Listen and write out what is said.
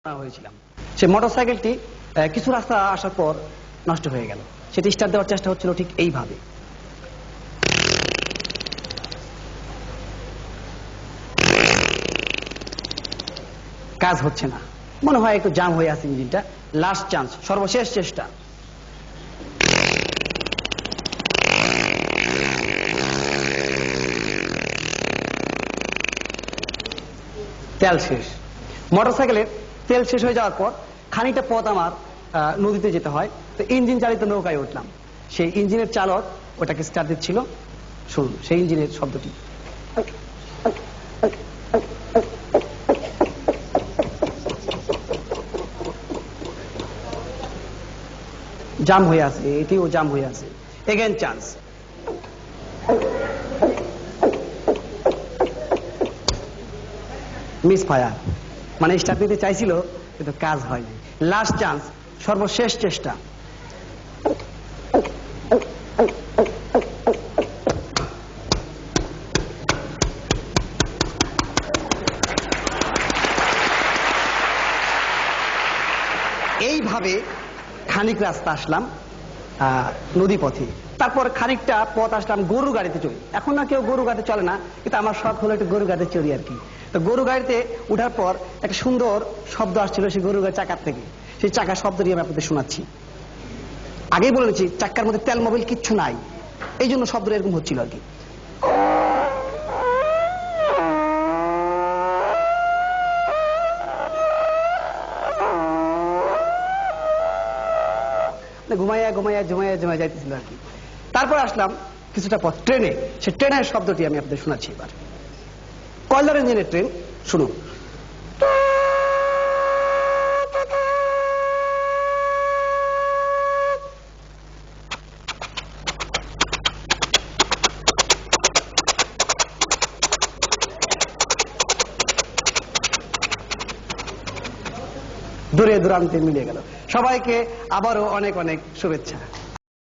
হয়েছিলাম। সে মোটরসাইকেলটি কিছু রাস্তা আসার পর নষ্ট হয়ে গেল। সেটি স্টার্ট দেওয়ার চেষ্টা হচ্ছিল ঠিক এইভাবে। কাজ হচ্ছে না, মনে হয় একটু জাম হয়ে আছে ইঞ্জিনটা। লাস্ট চান্স, সর্বশেষ চেষ্টা। তেল শেষ। মোটরসাইকেলের তেল শেষ হয়ে যাওয়ার পর খানিকটা পথ আমার নদীতে যেতে হয়। তো ইঞ্জিন চালিত নৌকায় উঠলাম। সেই ইঞ্জিনের চালক ওটাকে স্টার্ট দিচ্ছিল। শুনুন সেই ইঞ্জিনের শব্দটি। জাম হয়ে আছে, এটিও জাম হয়ে আছে। Again chance. মিস ফায়ার, মানে স্টার্ট নিতে চাইছিল কিন্তু কাজ হয়নি। লাস্ট চান্স, সর্বশেষ চেষ্টা। এইভাবে খানিক রাস্তা আসলাম নদী পথে। তারপর খানিকটা পথ আসলাম গরু গাড়িতে চড়ি। এখন না কেউ গরু গাড়িতে চলে না, কিন্তু আমার শখ হলো একটু গরু গাড়িতে চড়ি আর কি। তো গরু গাড়িতে উঠার পর একটা সুন্দর শব্দ আসছিল সেই গরু গাড়ির চাকার থেকে। সেই চাকার শব্দটি আমি আপনাদের শোনাচ্ছি। আগেই বলেছি চাকার মধ্যে তেল মোবিল কিচ্ছু নাই, এই জন্য শব্দটা এরকম হচ্ছিল আর কি। ঘুমাইয়া ঘুমাইয়া ঝুমাইয়া ঝুমাইয়া যাইতেছিল আর কি। তারপর আসলাম কিছুটা পথ ট্রেনে। সে ট্রেনের শব্দটি আমি আপনাদের শোনাচ্ছি এবার। কয়লার ইঞ্জিনের ট্রেন, শুনুন। দূরে দূরান্তে মিলে গেল। সবাইকে আবারও অনেক অনেক শুভেচ্ছা।